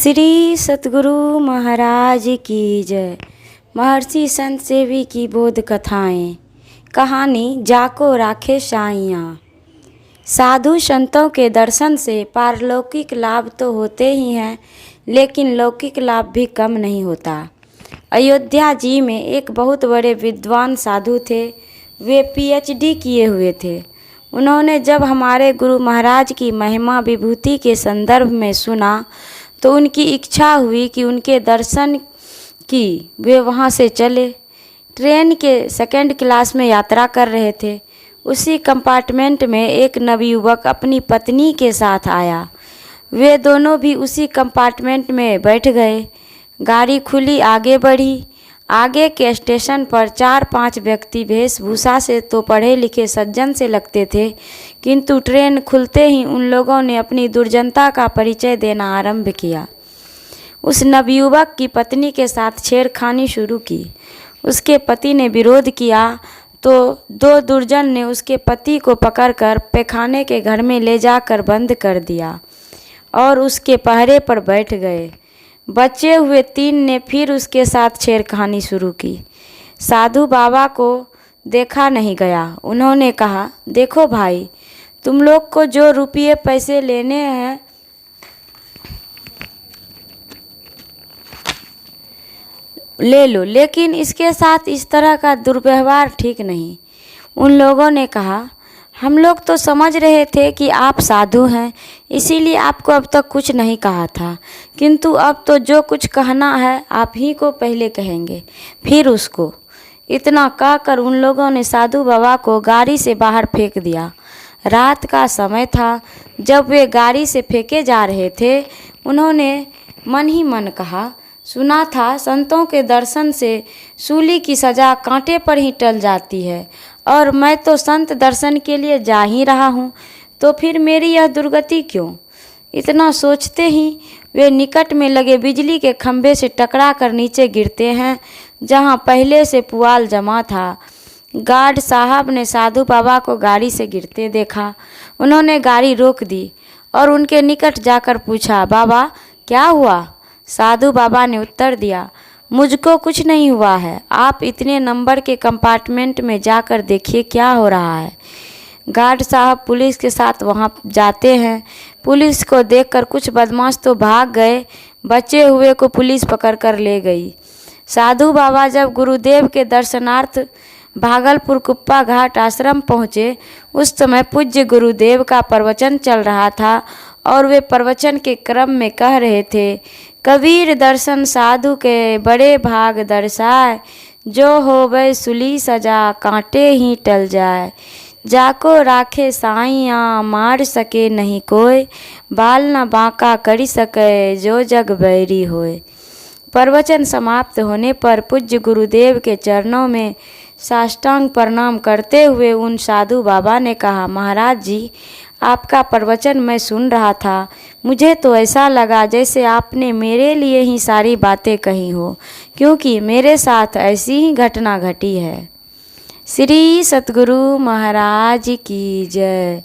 श्री सतगुरु महाराज की जय। महर्षि संत सेवी की बोध कथाएं। कहानी जाको राखे साइयाँ। साधु संतों के दर्शन से पारलौकिक लाभ तो होते ही हैं, लेकिन लौकिक लाभ भी कम नहीं होता। अयोध्या जी में एक बहुत बड़े विद्वान साधु थे। वे पीएचडी किए हुए थे। उन्होंने जब हमारे गुरु महाराज की महिमा विभूति के संदर्भ में सुना तो उनकी इच्छा हुई कि उनके दर्शन की वे वहाँ से चले। ट्रेन के सेकंड क्लास में यात्रा कर रहे थे। उसी कंपार्टमेंट में एक नवयुवक अपनी पत्नी के साथ आया। वे दोनों भी उसी कंपार्टमेंट में बैठ गए। गाड़ी खुली, आगे बढ़ी। आगे के स्टेशन पर 4-5 व्यक्ति वेशभूषा से तो पढ़े लिखे सज्जन से लगते थे, किंतु ट्रेन खुलते ही उन लोगों ने अपनी दुर्जनता का परिचय देना आरंभ किया। उस नवयुवक की पत्नी के साथ छेड़खानी शुरू की। उसके पति ने विरोध किया तो 2 दुर्जन ने उसके पति को पकड़कर पैखाने के घर में ले जाकर बंद कर दिया और उसके पहरे पर बैठ गए। बचे हुए 3 ने फिर उसके साथ छेड़खानी शुरू की। साधु बाबा को देखा नहीं गया। उन्होंने कहा, देखो भाई, तुम लोग को जो रुपये पैसे लेने हैं ले लो, लेकिन इसके साथ इस तरह का दुर्व्यवहार ठीक नहीं। उन लोगों ने कहा, हम लोग तो समझ रहे थे कि आप साधु हैं, इसीलिए आपको अब तक कुछ नहीं कहा था, किंतु अब तो जो कुछ कहना है आप ही को पहले कहेंगे, फिर उसको। इतना कहकर उन लोगों ने साधु बाबा को गाड़ी से बाहर फेंक दिया। रात का समय था। जब वे गाड़ी से फेंके जा रहे थे, उन्होंने मन ही मन कहा, सुना था संतों के दर्शन से सूली की सज़ा कांटे पर ही टल जाती है, और मैं तो संत दर्शन के लिए जा ही रहा हूँ, तो फिर मेरी यह दुर्गति क्यों। इतना सोचते ही वे निकट में लगे बिजली के खंभे से टकरा कर नीचे गिरते हैं, जहाँ पहले से पुआल जमा था। गार्ड साहब ने साधु बाबा को गाड़ी से गिरते देखा। उन्होंने गाड़ी रोक दी और उनके निकट जाकर पूछा, बाबा क्या हुआ। साधु बाबा ने उत्तर दिया, मुझको कुछ नहीं हुआ है, आप इतने नंबर के कंपार्टमेंट में जाकर देखिए क्या हो रहा है। गार्ड साहब पुलिस के साथ वहां जाते हैं। पुलिस को देखकर कुछ बदमाश तो भाग गए, बचे हुए को पुलिस पकड़ कर ले गई। साधु बाबा जब गुरुदेव के दर्शनार्थ भागलपुर कुप्पा घाट आश्रम पहुँचे, उस समय पूज्य गुरुदेव का प्रवचन चल रहा था और वे प्रवचन के क्रम में कह रहे थे, कबीर दर्शन साधु के बड़े भाग दर्शाए, जो होवे सूली सजा कांटे ही टल जाए, जाको राखे साइयाँ मार सके नहीं कोई, बाल न बांका करी सके जो जग बैरी होए। प्रवचन समाप्त होने पर पूज्य गुरुदेव के चरणों में साष्टांग प्रणाम करते हुए उन साधु बाबा ने कहा, महाराज जी, आपका प्रवचन मैं सुन रहा था। मुझे तो ऐसा लगा जैसे आपने मेरे लिए ही सारी बातें कही हो, क्योंकि मेरे साथ ऐसी ही घटना घटी है। श्री सतगुरु महाराज की जय।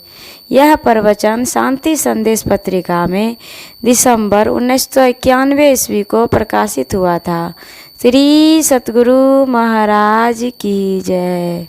यह प्रवचन शांति संदेश पत्रिका में दिसंबर 1991 ईस्वी को प्रकाशित हुआ था। श्री सतगुरु महाराज की जय।